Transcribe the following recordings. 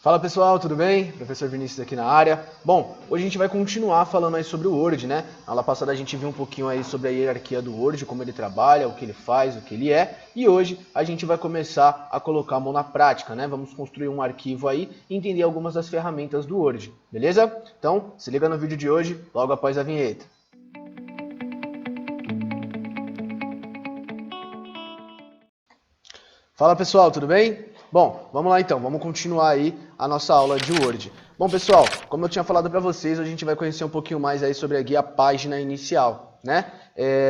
Fala pessoal, tudo bem? Professor Vinícius aqui na área. Bom, hoje a gente vai continuar falando aí sobre o Word, né? Na aula passada a gente viu um pouquinho aí sobre a hierarquia do Word, como ele trabalha, o que ele faz, o que ele é. E hoje a gente vai começar a colocar a mão na prática, né? Vamos construir um arquivo aí e entender algumas das ferramentas do Word, beleza? Então, se liga no vídeo de hoje, logo após a vinheta. Fala pessoal, tudo bem? Bom, vamos lá então, vamos continuar aí a nossa aula de Word. Bom pessoal, como eu tinha falado para vocês, hoje a gente vai conhecer um pouquinho mais aí sobre a guia página inicial, né?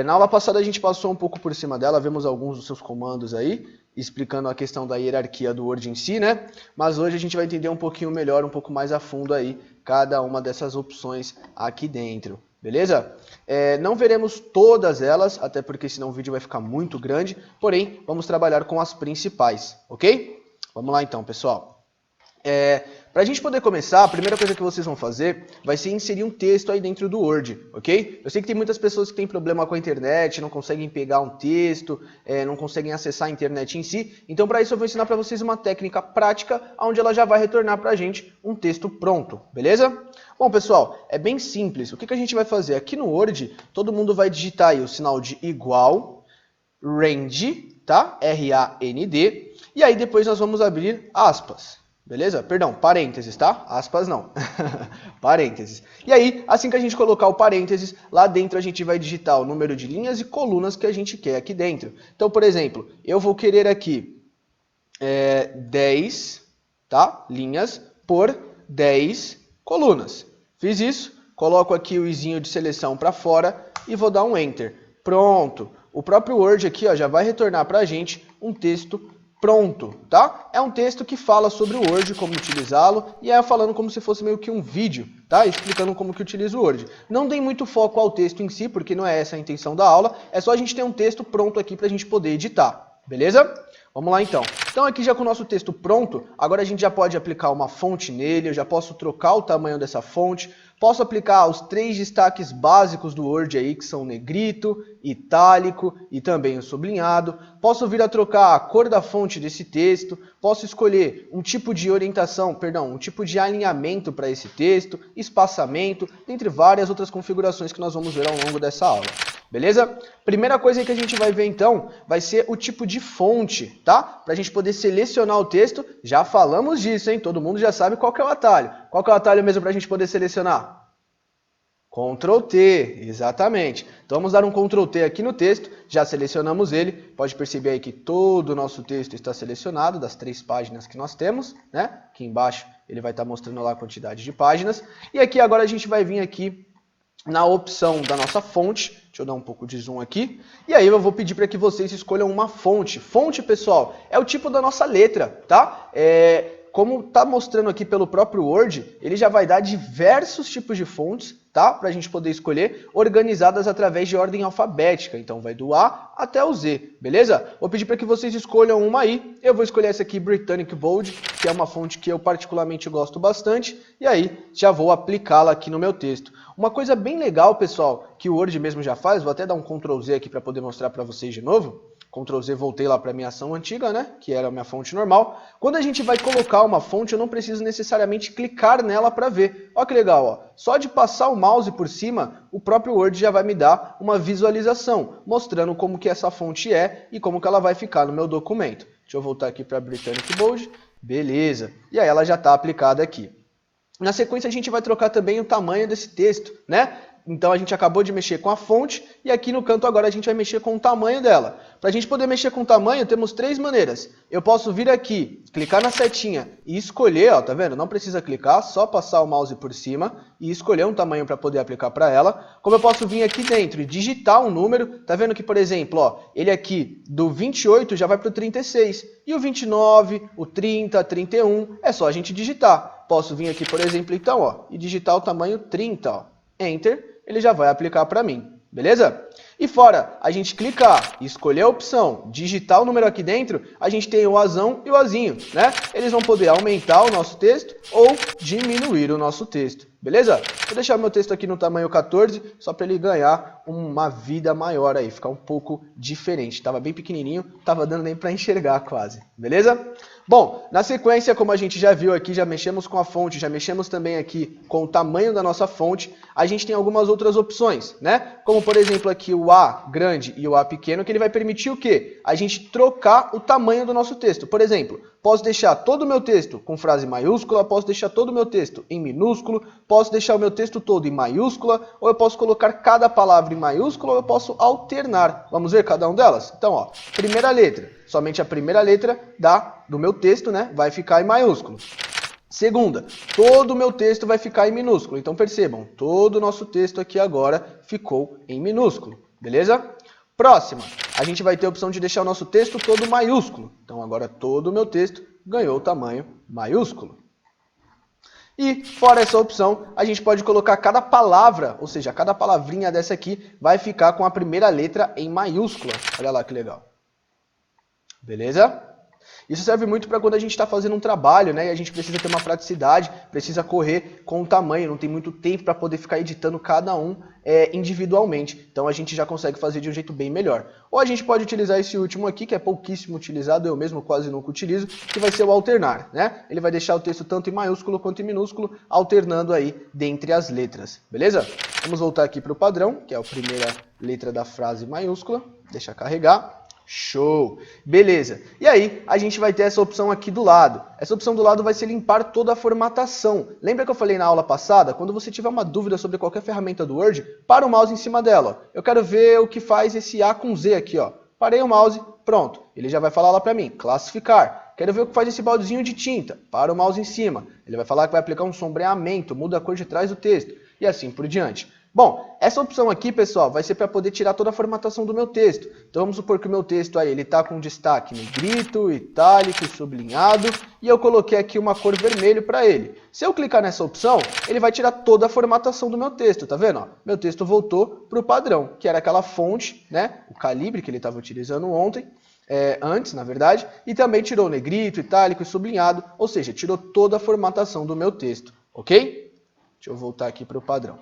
Na aula passada a gente passou um pouco por cima dela, vemos alguns dos seus comandos aí, explicando a questão da hierarquia do Word em si, né? Mas hoje a gente vai entender um pouquinho melhor, um pouco mais a fundo aí, cada uma dessas opções aqui dentro. Beleza? Não veremos todas elas, até porque senão o vídeo vai ficar muito grande, porém, vamos trabalhar com as principais, ok? Vamos lá então, pessoal. Para a gente poder começar, a primeira coisa que vocês vão fazer vai ser inserir um texto aí dentro do Word, ok? Eu sei que tem muitas pessoas que têm problema com a internet, não conseguem pegar um texto, não conseguem acessar a internet em si, então para isso eu vou ensinar para vocês uma técnica prática, onde ela já vai retornar para a gente um texto pronto, beleza? Bom, pessoal, é bem simples. O que a gente vai fazer? Aqui no Word, todo mundo vai digitar aí o sinal de igual, range, tá? R-A-N-D, e aí depois nós vamos abrir aspas. Beleza? Perdão, parênteses, tá? Aspas não. Parênteses. E aí, assim que a gente colocar o parênteses, lá dentro a gente vai digitar o número de linhas e colunas que a gente quer aqui dentro. Então, por exemplo, eu vou querer aqui 10, tá? Linhas por 10 colunas. Fiz isso, coloco aqui o izinho de seleção para fora e vou dar um Enter. Pronto. O próprio Word aqui ó, já vai retornar para a gente um texto pronto, tá? É um texto que fala sobre o Word, como utilizá-lo, e é falando como se fosse meio que um vídeo, tá? Explicando como que utiliza o Word. Não dei muito foco ao texto em si, porque não é essa a intenção da aula, é só a gente ter um texto pronto aqui para a gente poder editar, beleza? Vamos lá então. Então aqui já com o nosso texto pronto, agora a gente já pode aplicar uma fonte nele, eu já posso trocar o tamanho dessa fonte, posso aplicar os 3 destaques básicos do Word aí, que são negrito, itálico e também o sublinhado. Posso vir a trocar a cor da fonte desse texto, posso escolher um tipo de orientação, perdão, um tipo de alinhamento para esse texto, espaçamento, entre várias outras configurações que nós vamos ver ao longo dessa aula. Beleza? Primeira coisa que a gente vai ver então, vai ser o tipo de fonte, tá? Para a gente poder selecionar o texto, já falamos disso, hein? Todo mundo já sabe qual que é o atalho. Qual que é o atalho mesmo para a gente poder selecionar? Ctrl T, exatamente. Então vamos dar um Ctrl T aqui no texto, já selecionamos ele. Pode perceber aí que todo o nosso texto está selecionado, das 3 páginas que nós temos, né? Aqui embaixo ele vai estar mostrando lá a quantidade de páginas. E aqui agora a gente vai vir aqui na opção da nossa fonte, deixa eu dar um pouco de zoom aqui, e aí eu vou pedir para que vocês escolham uma fonte. Fonte, pessoal, é o tipo da nossa letra, tá? Como está mostrando aqui pelo próprio Word, ele já vai dar diversos tipos de fontes, tá? Para a gente poder escolher, organizadas através de ordem alfabética. Então vai do A até o Z, beleza? Vou pedir para que vocês escolham uma aí. Eu vou escolher essa aqui, Britannic Bold, que é uma fonte que eu particularmente gosto bastante. E aí já vou aplicá-la aqui no meu texto. Uma coisa bem legal, pessoal, que o Word mesmo já faz, vou até dar um Ctrl Z aqui para poder mostrar para vocês de novo. Ctrl Z, voltei lá para a minha ação antiga, né? Que era a minha fonte normal. Quando a gente vai colocar uma fonte, eu não preciso necessariamente clicar nela para ver. Olha que legal, ó. Só de passar o mouse por cima, o próprio Word já vai me dar uma visualização, mostrando como que essa fonte é e como que ela vai ficar no meu documento. Deixa eu voltar aqui para Britannic Bold. Beleza. E aí ela já está aplicada aqui. Na sequência a gente vai trocar também o tamanho desse texto, né? Então a gente acabou de mexer com a fonte e aqui no canto agora a gente vai mexer com o tamanho dela. Para a gente poder mexer com o tamanho temos 3 maneiras. Eu posso vir aqui, clicar na setinha e escolher, ó, tá vendo? Não precisa clicar, só passar o mouse por cima e escolher um tamanho para poder aplicar para ela. Como eu posso vir aqui dentro e digitar um número, tá vendo que, por exemplo, ó, ele aqui do 28 já vai para o 36 e o 29, o 30, 31, é só a gente digitar. Posso vir aqui, por exemplo, então, ó, e digitar o tamanho 30, ó. Enter, ele já vai aplicar para mim, beleza? E fora a gente clicar e escolher a opção, digitar o número aqui dentro, a gente tem o Azão e o Azinho, né? Eles vão poder aumentar o nosso texto ou diminuir o nosso texto, beleza? Vou deixar meu texto aqui no tamanho 14, só para ele ganhar uma vida maior aí, ficar um pouco diferente. Tava bem pequenininho, tava dando nem para enxergar quase, beleza? Bom, na sequência, como a gente já viu aqui, já mexemos com a fonte, já mexemos também aqui com o tamanho da nossa fonte, a gente tem algumas outras opções, né? Como, por exemplo, aqui o A grande e o A pequeno, que ele vai permitir o quê? A gente trocar o tamanho do nosso texto. Por exemplo, posso deixar todo o meu texto com frase maiúscula, posso deixar todo o meu texto em minúsculo, posso deixar o meu texto todo em maiúscula, ou eu posso colocar cada palavra em maiúscula, ou eu posso alternar. Vamos ver cada uma delas? Então, ó, primeira letra. Somente a primeira letra do meu texto, né, vai ficar em maiúsculo. Segunda, todo o meu texto vai ficar em minúsculo. Então percebam, todo o nosso texto aqui agora ficou em minúsculo. Beleza? Próxima, a gente vai ter a opção de deixar o nosso texto todo maiúsculo. Então agora todo o meu texto ganhou o tamanho maiúsculo. E, fora essa opção, a gente pode colocar cada palavra, ou seja, cada palavrinha dessa aqui vai ficar com a primeira letra em maiúscula. Olha lá que legal. Beleza? Isso serve muito para quando a gente está fazendo um trabalho, né? E a gente precisa ter uma praticidade, precisa correr com o tamanho, não tem muito tempo para poder ficar editando cada um individualmente. Então a gente já consegue fazer de um jeito bem melhor. Ou a gente pode utilizar esse último aqui, que é pouquíssimo utilizado, eu mesmo quase nunca utilizo, que vai ser o alternar, né? Ele vai deixar o texto tanto em maiúsculo quanto em minúsculo, alternando aí dentre as letras, beleza? Vamos voltar aqui para o padrão, que é a primeira letra da frase maiúscula. Deixa carregar. Show! Beleza. E aí, a gente vai ter essa opção aqui do lado. Essa opção do lado vai ser limpar toda a formatação. Lembra que eu falei na aula passada? Quando você tiver uma dúvida sobre qualquer ferramenta do Word, para o mouse em cima dela. Ó. Eu quero ver o que faz esse A com Z aqui. Ó. Parei o mouse, pronto. Ele já vai falar lá para mim, classificar. Quero ver o que faz esse baldezinho de tinta. Para o mouse em cima. Ele vai falar que vai aplicar um sombreamento, muda a cor de trás do texto. E assim por diante. Bom, essa opção aqui, pessoal, vai ser para poder tirar toda a formatação do meu texto. Então vamos supor que o meu texto aí, ele está com destaque negrito, itálico e sublinhado, e eu coloquei aqui uma cor vermelho para ele. Se eu clicar nessa opção, ele vai tirar toda a formatação do meu texto, tá vendo? Ó, meu texto voltou para o padrão, que era aquela fonte, né, o calibre que ele estava utilizando antes, na verdade, e também tirou o negrito, itálico e sublinhado, ou seja, tirou toda a formatação do meu texto, ok? Deixa eu voltar aqui para o padrão.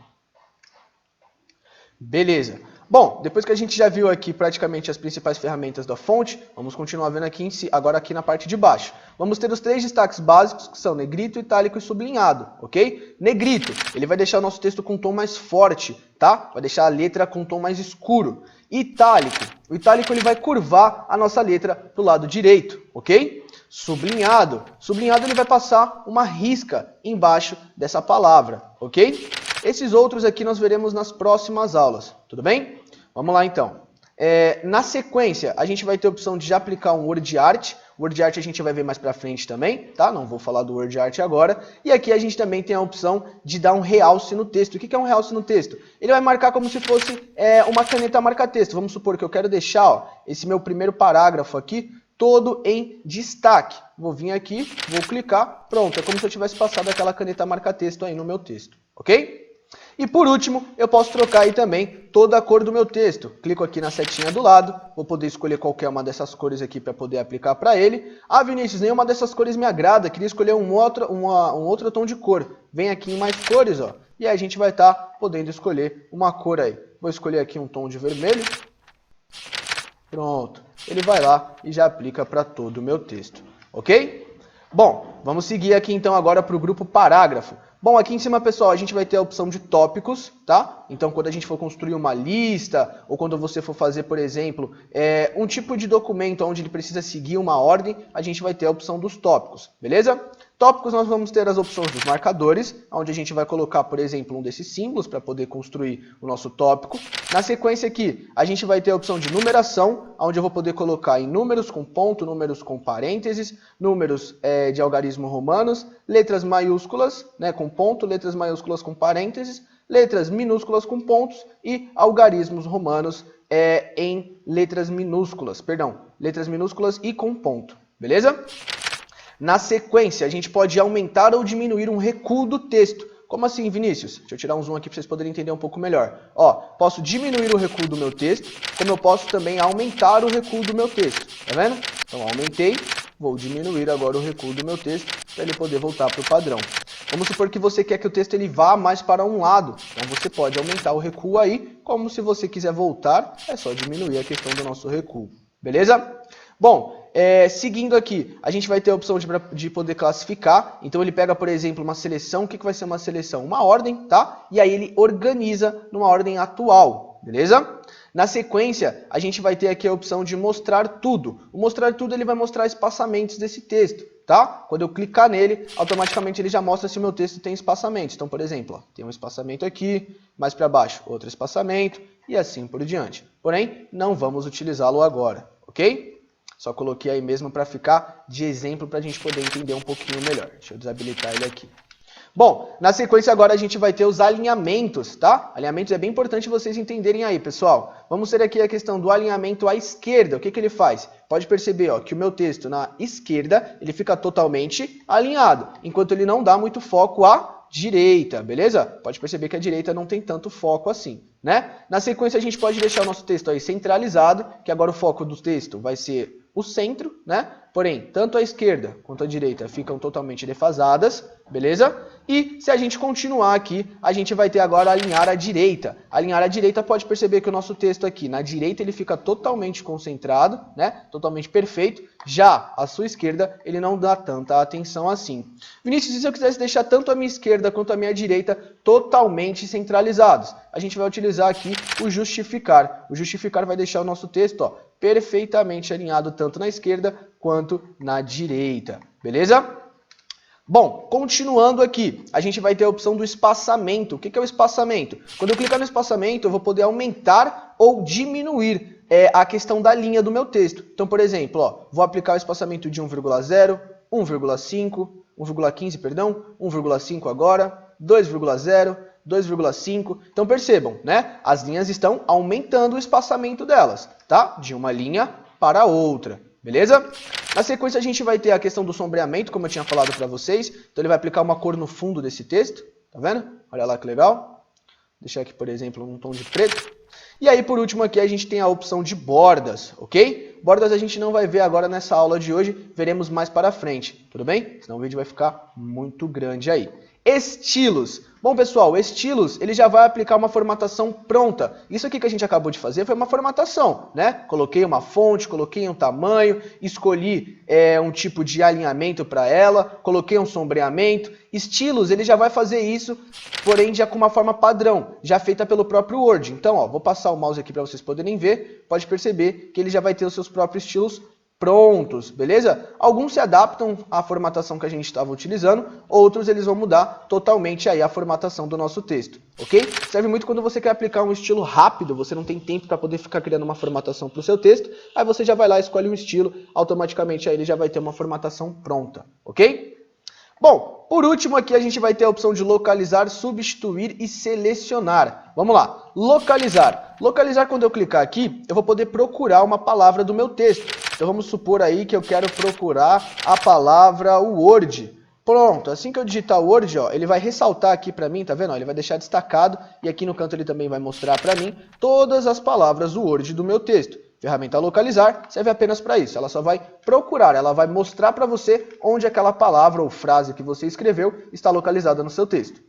Beleza. Bom, depois que a gente já viu aqui praticamente as principais ferramentas da fonte, vamos continuar vendo aqui agora aqui na parte de baixo. Vamos ter os 3 destaques básicos, que são negrito, itálico e sublinhado, ok? Negrito, ele vai deixar o nosso texto com um tom mais forte, tá? Vai deixar a letra com um tom mais escuro. Itálico, o itálico ele vai curvar a nossa letra para o lado direito, ok? Sublinhado, ele vai passar uma risca embaixo dessa palavra, ok? Esses outros aqui nós veremos nas próximas aulas, tudo bem? Vamos lá então. Na sequência, a gente vai ter a opção de já aplicar um Word Art. O Word Art a gente vai ver mais pra frente também, tá? Não vou falar do Word Art agora. E aqui a gente também tem a opção de dar um realce no texto. O que é um realce no texto? Ele vai marcar como se fosse uma caneta marca-texto. Vamos supor que eu quero deixar ó, esse meu primeiro parágrafo aqui todo em destaque. Vou vir aqui, vou clicar, pronto. É como se eu tivesse passado aquela caneta marca-texto aí no meu texto, ok? E por último, eu posso trocar aí também toda a cor do meu texto. Clico aqui na setinha do lado, vou poder escolher qualquer uma dessas cores aqui para poder aplicar para ele. Ah, Vinícius, nenhuma dessas cores me agrada, queria escolher um outro tom de cor. Vem aqui em mais cores, ó, e aí a gente vai estar podendo escolher uma cor aí. Vou escolher aqui um tom de vermelho. Pronto, ele vai lá e já aplica para todo o meu texto, ok? Bom, vamos seguir aqui então agora para o grupo parágrafo. Bom, aqui em cima, pessoal, a gente vai ter a opção de tópicos, tá? Então, quando a gente for construir uma lista, ou quando você for fazer, por exemplo, um tipo de documento onde ele precisa seguir uma ordem, a gente vai ter a opção dos tópicos, beleza? Tópicos, nós vamos ter as opções dos marcadores, onde a gente vai colocar, por exemplo, um desses símbolos para poder construir o nosso tópico. Na sequência aqui, a gente vai ter a opção de numeração, onde eu vou poder colocar em números com ponto, números com parênteses, números de algarismo romanos, letras maiúsculas, né, com ponto, letras maiúsculas com parênteses, letras minúsculas com pontos e algarismos romanos em letras minúsculas e com ponto, beleza? Na sequência, a gente pode aumentar ou diminuir um recuo do texto. Como assim, Vinícius? Deixa eu tirar um zoom aqui para vocês poderem entender um pouco melhor. Ó, posso diminuir o recuo do meu texto, como eu posso também aumentar o recuo do meu texto. Tá vendo? Então, aumentei, vou diminuir agora o recuo do meu texto para ele poder voltar para o padrão. Vamos supor que você quer que o texto ele vá mais para um lado. Então, você pode aumentar o recuo aí, como se você quiser voltar, é só diminuir a questão do nosso recuo. Beleza? Bom, seguindo aqui, a gente vai ter a opção de poder classificar. Então ele pega, por exemplo, uma seleção. O que vai ser uma seleção? Uma ordem, tá? E aí ele organiza numa ordem atual, beleza? Na sequência, a gente vai ter aqui a opção de mostrar tudo. O mostrar tudo ele vai mostrar espaçamentos desse texto, tá? Quando eu clicar nele, automaticamente ele já mostra se o meu texto tem espaçamentos. Então, por exemplo, ó, tem um espaçamento aqui, mais para baixo outro espaçamento e assim por diante. Porém, não vamos utilizá-lo agora, ok? Só coloquei aí mesmo para ficar de exemplo para a gente poder entender um pouquinho melhor. Deixa eu desabilitar ele aqui. Bom, na sequência agora a gente vai ter os alinhamentos, tá? Alinhamentos é bem importante vocês entenderem aí, pessoal. Vamos ter aqui a questão do alinhamento à esquerda. O que ele faz? Pode perceber, ó, que o meu texto na esquerda, ele fica totalmente alinhado, enquanto ele não dá muito foco à direita, beleza? Pode perceber que a direita não tem tanto foco assim, né? Na sequência a gente pode deixar o nosso texto aí centralizado, que agora o foco do texto vai ser o centro, né? Porém, tanto a esquerda quanto a direita ficam totalmente defasadas, beleza? E se a gente continuar aqui, a gente vai ter agora alinhar à direita. Alinhar à direita, pode perceber que o nosso texto aqui, na direita, ele fica totalmente concentrado, né? Totalmente perfeito. Já à sua esquerda, ele não dá tanta atenção assim. Vinícius, e se eu quisesse deixar tanto a minha esquerda quanto a minha direita totalmente centralizados? A gente vai utilizar aqui o justificar. O justificar vai deixar o nosso texto, ó, perfeitamente alinhado tanto na esquerda quanto na direita, beleza? Bom, continuando aqui, a gente vai ter a opção do espaçamento. O que é o espaçamento? Quando eu clicar no espaçamento, eu vou poder aumentar ou diminuir a questão da linha do meu texto. Então, por exemplo, ó, vou aplicar o espaçamento de 1,0, 1,5, 1,15, perdão, 1,5 agora, 2,0, 2,5. Então percebam, né? As linhas estão aumentando o espaçamento delas, tá? De uma linha para outra, beleza? Na sequência a gente vai ter a questão do sombreamento, como eu tinha falado para vocês. Então ele vai aplicar uma cor no fundo desse texto, tá vendo? Olha lá que legal. Deixar aqui, por exemplo, um tom de preto. E aí, por último aqui, a gente tem a opção de bordas, ok? Bordas a gente não vai ver agora nessa aula de hoje, veremos mais para frente, tudo bem? Senão o vídeo vai ficar muito grande aí. Estilos. Bom, pessoal, estilos, ele já vai aplicar uma formatação pronta. Isso aqui que a gente acabou de fazer foi uma formatação, né? Coloquei uma fonte, coloquei um tamanho, escolhi um tipo de alinhamento para ela, coloquei um sombreamento. Estilos, ele já vai fazer isso, porém já com uma forma padrão, já feita pelo próprio Word. Então, ó, vou passar o mouse aqui para vocês poderem ver. Pode perceber que ele já vai ter os seus próprios estilos prontos, beleza? Alguns se adaptam à formatação que a gente estava utilizando, outros eles vão mudar totalmente aí a formatação do nosso texto, ok? Serve muito quando você quer aplicar um estilo rápido, você não tem tempo para poder ficar criando uma formatação para o seu texto, aí você já vai lá, escolhe um estilo, automaticamente aí ele já vai ter uma formatação pronta, ok? Bom, por último aqui a gente vai ter a opção de localizar, substituir e selecionar. Vamos lá, localizar. Localizar, quando eu clicar aqui, eu vou poder procurar uma palavra do meu texto. Então vamos supor aí que eu quero procurar a palavra Word. Pronto, assim que eu digitar Word, ó, ele vai ressaltar aqui para mim, tá vendo? Ó, ele vai deixar destacado e aqui no canto ele também vai mostrar para mim todas as palavras do Word do meu texto. Ferramenta localizar serve apenas para isso, ela só vai procurar, ela vai mostrar para você onde aquela palavra ou frase que você escreveu está localizada no seu texto.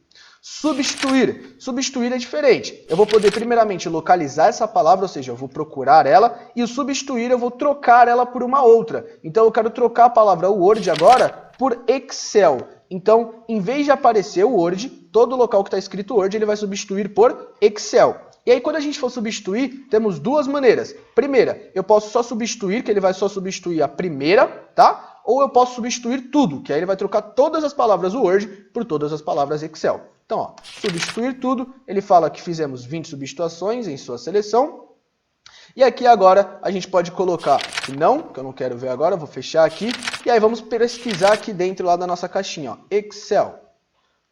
Substituir. Substituir é diferente. Eu vou poder primeiramente localizar essa palavra, ou seja, eu vou procurar ela, e o substituir eu vou trocar ela por uma outra. Então eu quero trocar a palavra Word agora por Excel. Então, em vez de aparecer o Word, todo local que está escrito Word, ele vai substituir por Excel. E aí, quando a gente for substituir, temos duas maneiras. Primeira, eu posso só substituir, que ele vai só substituir a primeira, tá? Ou eu posso substituir tudo, que aí ele vai trocar todas as palavras do Word por todas as palavras Excel. Então, ó, substituir tudo, ele fala que fizemos 20 substituições em sua seleção. E aqui agora a gente pode colocar não, que eu não quero ver agora, vou fechar aqui. E aí vamos pesquisar aqui dentro lá da nossa caixinha, ó, Excel.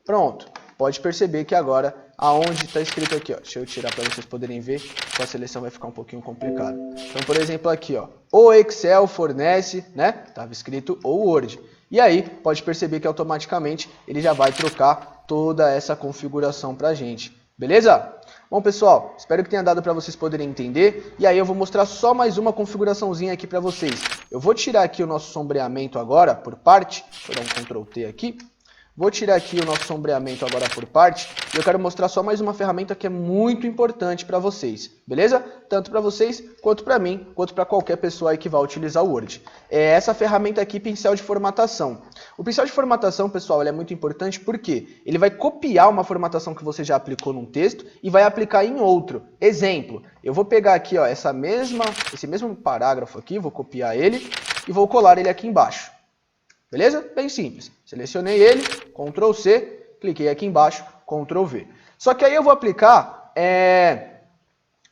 Pronto, pode perceber que agora, aonde está escrito aqui, ó, deixa eu tirar para vocês poderem ver, que a seleção vai ficar um pouquinho complicada. Então, por exemplo, aqui, ó, o Excel fornece, né, estava escrito o Word. E aí, pode perceber que automaticamente ele já vai trocar toda essa configuração para a gente. Beleza? Bom, pessoal, espero que tenha dado para vocês poderem entender. E aí eu vou mostrar só mais uma configuraçãozinha aqui para vocês. Eu vou tirar aqui o nosso sombreamento agora, por parte. Vou dar um Ctrl T aqui. Vou tirar aqui o nosso sombreamento agora por parte e eu quero mostrar só mais uma ferramenta que é muito importante para vocês, beleza? Tanto para vocês, quanto para mim, quanto para qualquer pessoa aí que vai utilizar o Word. É essa ferramenta aqui, pincel de formatação. O pincel de formatação, pessoal, ele é muito importante porque ele vai copiar uma formatação que você já aplicou num texto e vai aplicar em outro. Exemplo, eu vou pegar aqui ó, esse mesmo parágrafo aqui, vou copiar ele e vou colar ele aqui embaixo. Beleza? Bem simples. Selecionei ele, Ctrl C, cliquei aqui embaixo, Ctrl V. Só que aí eu vou aplicar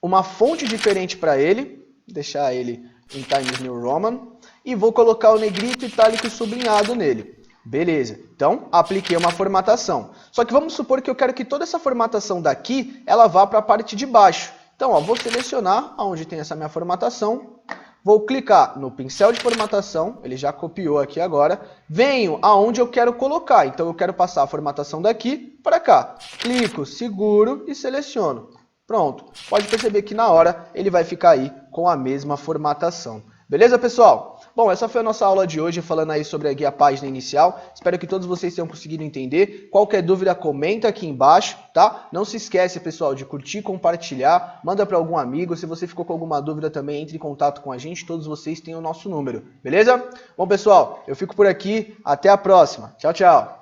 uma fonte diferente para ele, deixar ele em Times New Roman, e vou colocar o negrito, itálico e sublinhado nele. Beleza. Então, apliquei uma formatação. Só que vamos supor que eu quero que toda essa formatação daqui, ela vá para a parte de baixo. Então, ó, vou selecionar onde tem essa minha formatação. Vou clicar no pincel de formatação, ele já copiou aqui agora, venho aonde eu quero colocar, então eu quero passar a formatação daqui para cá. Clico, seguro e seleciono. Pronto, pode perceber que na hora ele vai ficar aí com a mesma formatação. Beleza, pessoal? Bom, essa foi a nossa aula de hoje, falando aí sobre a guia página inicial. Espero que todos vocês tenham conseguido entender. Qualquer dúvida, comenta aqui embaixo, tá? Não se esquece, pessoal, de curtir, compartilhar, manda para algum amigo. Se você ficou com alguma dúvida também, entre em contato com a gente. Todos vocês têm o nosso número, beleza? Bom, pessoal, eu fico por aqui. Até a próxima. Tchau, tchau.